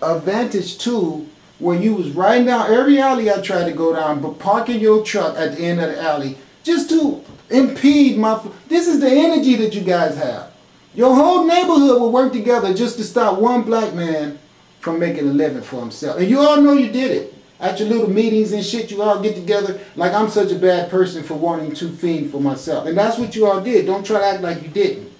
advantage too, where you was riding down every alley I tried to go down, but parking your truck at the end of the alley just to impede my. This is the energy that you guys have. Your whole neighborhood will work together just to stop one black man from making a living for himself. And you all know you did it. At your little meetings and shit, you all get together like I'm such a bad person for wanting to fiend for myself. And that's what you all did. Don't try to act like you didn't.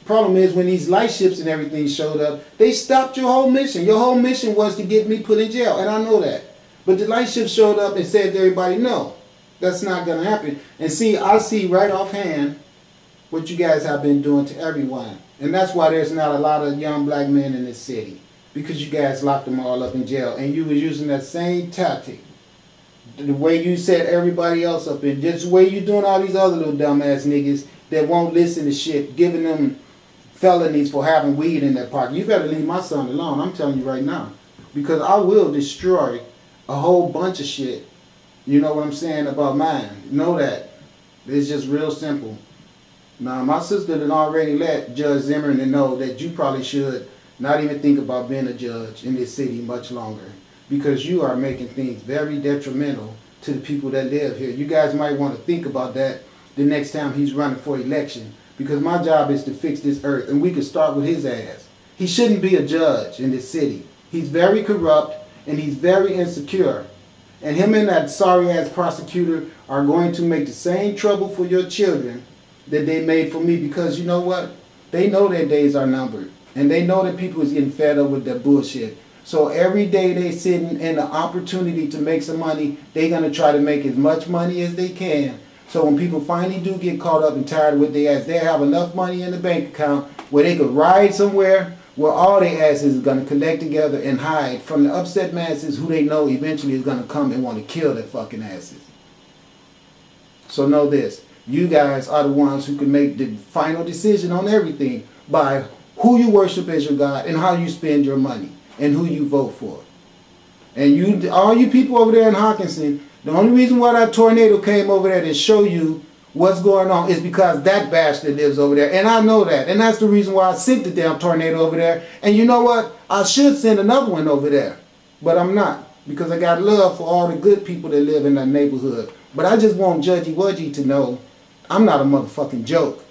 Problem is, when these light ships and everything showed up, they stopped your whole mission. Your whole mission was to get me put in jail, and I know that. But the light ships showed up and said to everybody, no, that's not going to happen. And see, I see right offhand what you guys have been doing to everyone. And that's why there's not a lot of young black men in this city. Because you guys locked them all up in jail. And you was using that same tactic. The way you set everybody else up in. Just the way you doing all these other little dumbass niggas that won't listen to shit. Giving them felonies for having weed in their pocket. You better leave my son alone. I'm telling you right now. Because I will destroy a whole bunch of shit. You know what I'm saying about mine. Know that. It's just real simple. Now, my sister had already let Judge Zimmerman know that you probably should not even think about being a judge in this city much longer, because you are making things very detrimental to the people that live here. You guys might want to think about that the next time he's running for election, because my job is to fix this earth, and we could start with his ass. He shouldn't be a judge in this city. He's very corrupt, and he's very insecure. And him and that sorry-ass prosecutor are going to make the same trouble for your children that they made for me, because you know what? They know their days are numbered. And they know that people is getting fed up with that bullshit. So every day they sitting in the opportunity to make some money, they're going to try to make as much money as they can. So when people finally do get caught up and tired of what they ask, they have enough money in the bank account where they could ride somewhere where all their asses is going to collect together and hide from the upset masses who they know eventually is going to come and want to kill their fucking asses. So know this. You guys are the ones who can make the final decision on everything by who you worship as your God, and how you spend your money, and who you vote for. And you, all you people over there in Hawkinson, the only reason why that tornado came over there to show you what's going on is because that bastard lives over there. And I know that. And that's the reason why I sent the damn tornado over there. And you know what? I should send another one over there. But I'm not. Because I got love for all the good people that live in that neighborhood. But I just want Judgy Wudgy to know I'm not a motherfucking joke.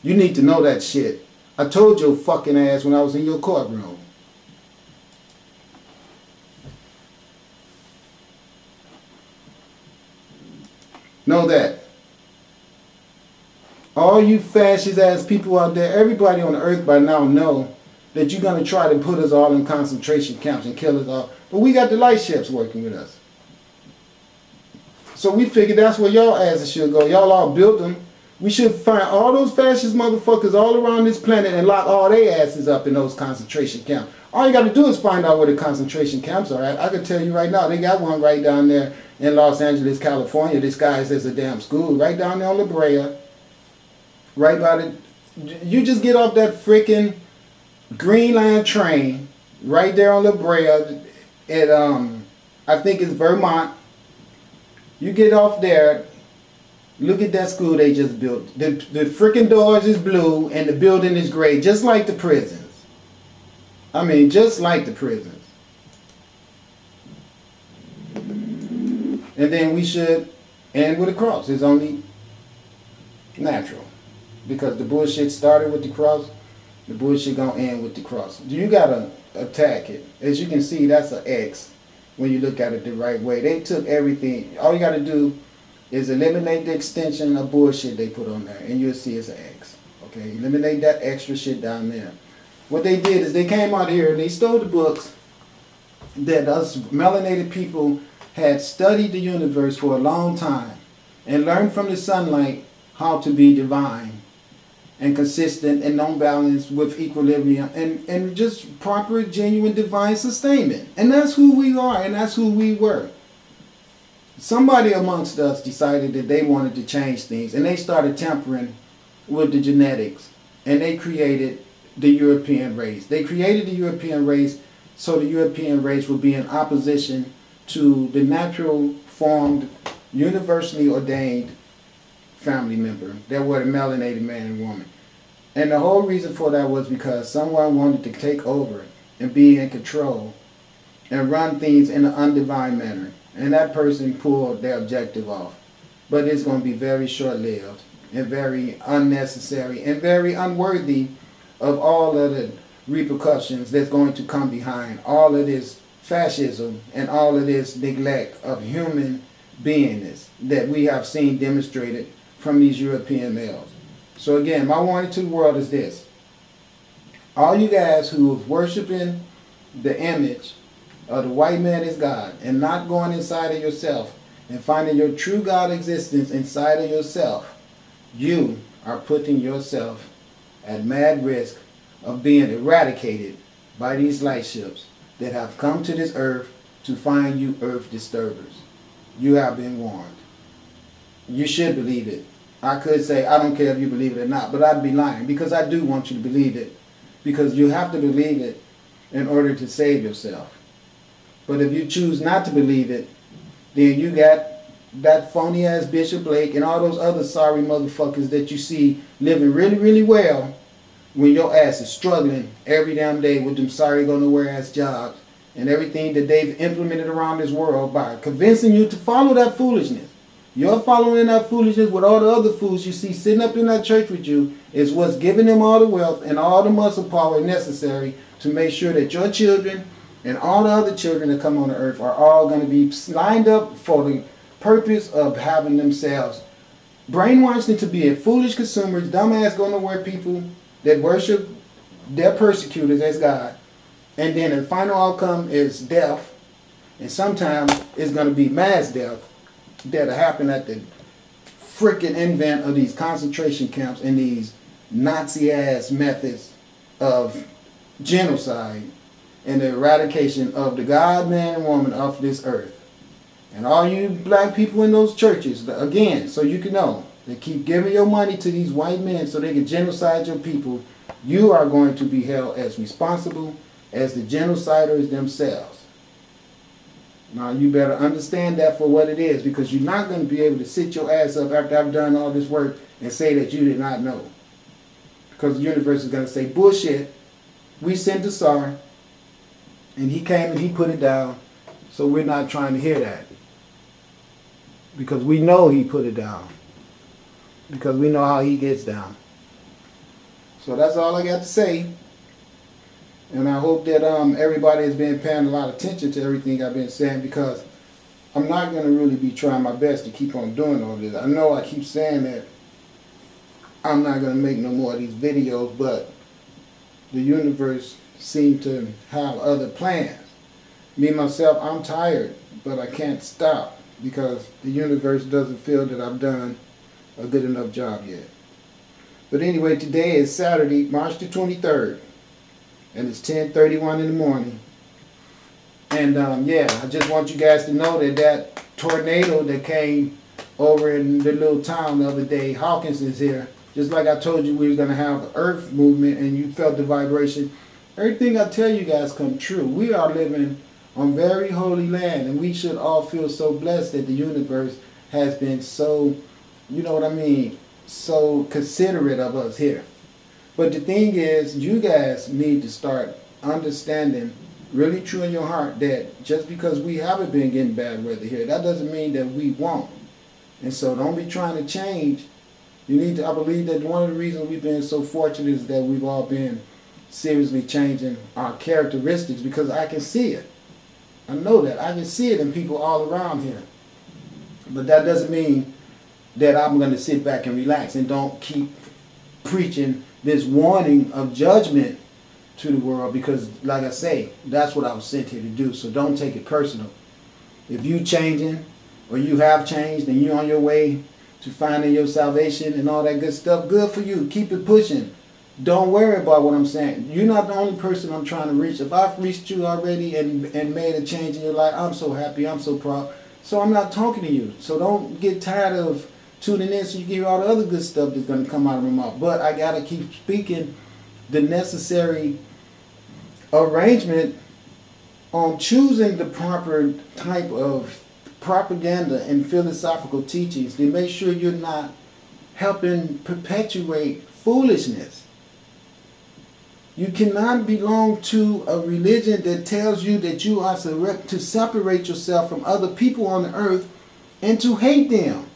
You need to know that shit. I told your fucking ass when I was in your courtroom. Know that. All you fascist ass people out there, everybody on the earth by now know that you're going to try to put us all in concentration camps and kill us all. But we got the light ships working with us. So we figured that's where y'all asses should go. Y'all all built them. We should find all those fascist motherfuckers all around this planet and lock all their asses up in those concentration camps. All you got to do is find out where the concentration camps are at. I can tell you right now, they got one right down there in Los Angeles, California. This guy says a damn school right down there on La Brea. Right by the... You just get off that freaking Green Line train right there on La Brea at, I think it's Vermont. You get off there. Look at that school they just built. The freaking doors is blue and the building is gray, just like the prisons. I mean, just like the prisons. And then we should end with a cross. It's only natural. Because the bullshit started with the cross, the bullshit gonna end with the cross. You gotta attack it. As you can see, that's an X when you look at it the right way. They took everything. All you gotta do is eliminate the extension of bullshit they put on there, and you'll see it's an X. Okay, eliminate that extra shit down there. What they did is they came out here and they stole the books that us melanated people had studied the universe for a long time and learned from the sunlight how to be divine and consistent and non-balanced with equilibrium and just proper, genuine, divine sustainment. And that's who we are, and that's who we were. Somebody amongst us decided that they wanted to change things, and they started tampering with the genetics, and they created the European race. They created the European race so the European race would be in opposition to the natural formed, universally ordained family member that were the melanated man and woman. And the whole reason for that was because someone wanted to take over and be in control and run things in an undivine manner. And that person pulled their objective off. But it's going to be very short-lived and very unnecessary and very unworthy of all of the repercussions that's going to come behind all of this fascism and all of this neglect of human beingness that we have seen demonstrated from these European males. So again, my warning to the world is this. All you guys who are worshiping the image of the white man as God and not going inside of yourself and finding your true God existence inside of yourself, you are putting yourself at mad risk of being eradicated by these light ships that have come to this earth to find you earth disturbers. You have been warned. You should believe it. I could say, I don't care if you believe it or not, but I'd be lying because I do want you to believe it. Because you have to believe it in order to save yourself. But if you choose not to believe it, then you got that phony ass Bishop Blake and all those other sorry motherfuckers that you see living really, really well when your ass is struggling every damn day with them sorry go nowhere ass jobs and everything that they've implemented around this world by convincing you to follow that foolishness. You're following that foolishness with all the other fools you see sitting up in that church with you is what's giving them all the wealth and all the muscle power necessary to make sure that your children and all the other children that come on the earth are all going to be lined up for the purpose of having themselves brainwashed into being foolish consumers, dumbass go nowhere people that worship their persecutors as God. And then the final outcome is death. And sometimes it's going to be mass death that'll happen at the freaking invent of these concentration camps and these Nazi-ass methods of genocide and the eradication of the God, man, and woman off this earth. And all you black people in those churches, again, so you can know, they keep giving your money to these white men so they can genocide your people, you are going to be held as responsible as the genociders themselves. Now you better understand that for what it is, because you're not going to be able to sit your ass up after I've done all this work and say that you did not know. Because the universe is going to say, bullshit, we sent ASAR, and he came and he put it down, so we're not trying to hear that. Because we know he put it down. Because we know how he gets down. So that's all I got to say. And I hope that everybody has been paying a lot of attention to everything I've been saying, because I'm not going to really be trying my best to keep on doing all this. I know I keep saying that I'm not going to make no more of these videos, but the universe seems to have other plans. Me, myself, I'm tired, but I can't stop because the universe doesn't feel that I've done a good enough job yet. But anyway, today is Saturday, March the 23rd. And it's 10:31 in the morning. And yeah, I just want you guys to know that that tornado that came over in the little town the other day, Hawkins is here. Just like I told you we were going to have an earth movement and you felt the vibration. Everything I tell you guys come true. We are living on very holy land, and we should all feel so blessed that the universe has been so, you know what I mean, so considerate of us here. But the thing is, you guys need to start understanding really true in your heart that just because we haven't been getting bad weather here, that doesn't mean that we won't. And so don't be trying to change. You need to, I believe that one of the reasons we've been so fortunate is that we've all been seriously changing our characteristics, because I can see it. I know that. I can see it in people all around here. But that doesn't mean that I'm going to sit back and relax and don't keep preaching this warning of judgment to the world, because like I say, that's what I was sent here to do. So don't take it personal. If you changing or you have changed and you're on your way to finding your salvation and all that good stuff, good for you. Keep it pushing. Don't worry about what I'm saying. You're not the only person I'm trying to reach. If I've reached you already and made a change in your life, I'm so happy, I'm so proud. So I'm not talking to you. So don't get tired of tuning in so you can hear all the other good stuff that's going to come out of my mouth. But I got to keep speaking the necessary arrangement on choosing the proper type of propaganda and philosophical teachings to make sure you're not helping perpetuate foolishness. You cannot belong to a religion that tells you that you are to separate yourself from other people on the earth and to hate them.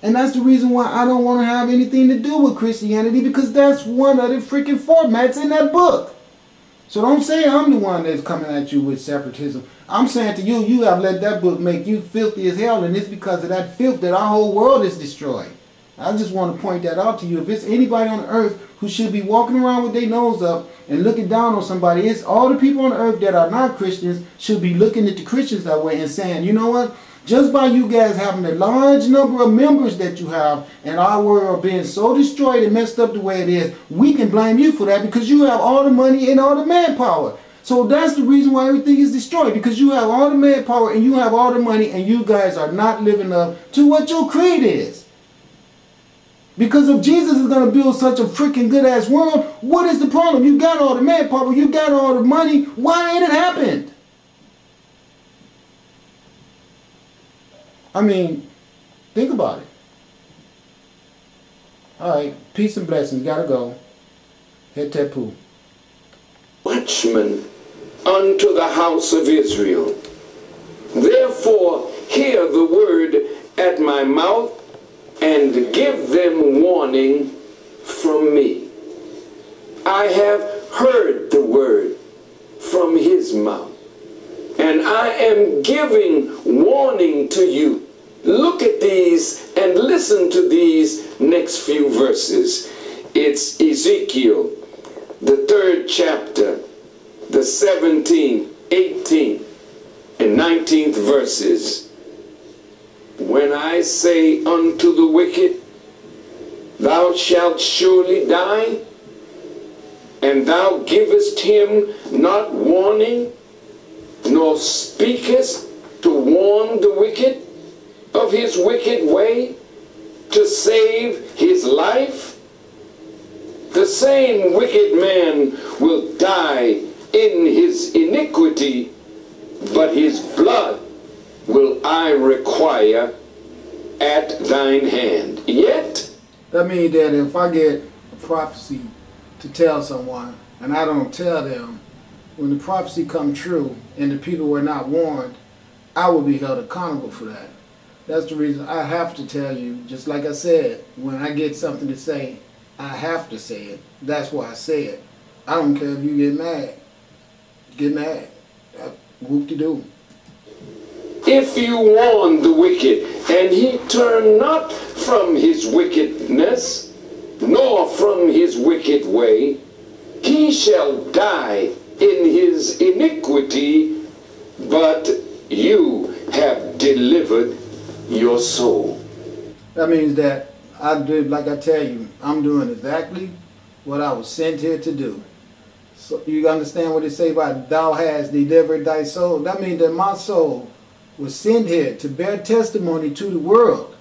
And that's the reason why I don't want to have anything to do with Christianity, because that's one of the freaking formats in that book. So don't say I'm the one that's coming at you with separatism. I'm saying to you, you have let that book make you filthy as hell, and it's because of that filth that our whole world is destroyed. I just want to point that out to you. If it's anybody on the earth who should be walking around with their nose up and looking down on somebody, it's all the people on the earth that are not Christians should be looking at the Christians that way and saying, you know what? Just by you guys having a large number of members that you have and our world being so destroyed and messed up the way it is, we can blame you for that because you have all the money and all the manpower. So that's the reason why everything is destroyed, because you have all the manpower and you have all the money and you guys are not living up to what your creed is. Because if Jesus is going to build such a freaking good-ass world, what is the problem? You got all the manpower, you got all the money. Why ain't it happened? I mean, think about it. All right, peace and blessings. Gotta go. Hetepu. Watchmen unto the house of Israel. Therefore, hear the word at my mouth, and give them warning from me. I have heard the word from his mouth, and I am giving warning to you. Look at these and listen to these next few verses. It's Ezekiel, the 3rd chapter, the 17th, 18th, and 19th verses. When I say unto the wicked, thou shalt surely die, and thou givest him not warning, nor speakest to warn the wicked of his wicked way, to save his life, the same wicked man will die in his iniquity, but his blood will I require at thine hand. Yet, that means that if I get a prophecy to tell someone and I don't tell them, when the prophecy come true and the people were not warned, I will be held accountable for that. That's the reason I have to tell you. Just like I said, when I get something to say, I have to say it. That's why I say it. I don't care if you get mad. Get mad. Whoop-de-doo. if you warn the wicked, and he turn not from his wickedness, nor from his wicked way, he shall die in his iniquity, but you have delivered your soul. That means that I did, like I tell you, I'm doing exactly what I was sent here to do. So you understand what it say about thou hast delivered thy soul? That means that my soul was sent here to bear testimony to the world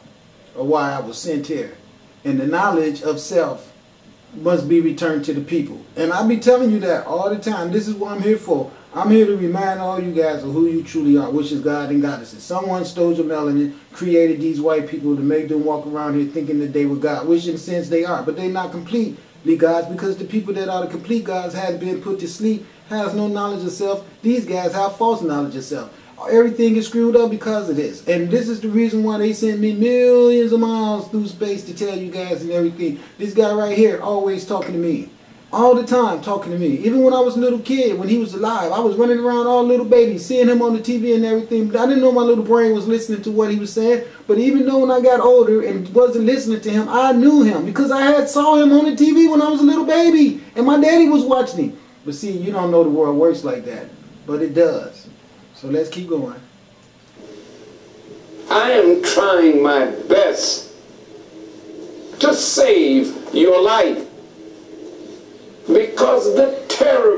of why I was sent here. And the knowledge of self must be returned to the people. And I be telling you that all the time. This is what I'm here for. I'm here to remind all you guys of who you truly are, which is God and goddesses. Someone stole your melanin, created these white people to make them walk around here thinking that they were God, which in a sense they are. But they're not completely gods, because the people that are the complete gods had been put to sleep, has no knowledge of self. These guys have false knowledge of self. Everything is screwed up because of this. And this is the reason why they sent me millions of miles through space to tell you guys and everything. This guy right here always talking to me. All the time talking to me. Even when I was a little kid, when he was alive, I was running around all little baby, seeing him on the TV and everything. But I didn't know my little brain was listening to what he was saying. But even though when I got older and wasn't listening to him, I knew him. Because I had saw him on the TV when I was a little baby. And my daddy was watching him. But see, you don't know the world works like that. But it does. So let's keep going. I am trying my best to save your life, because the terror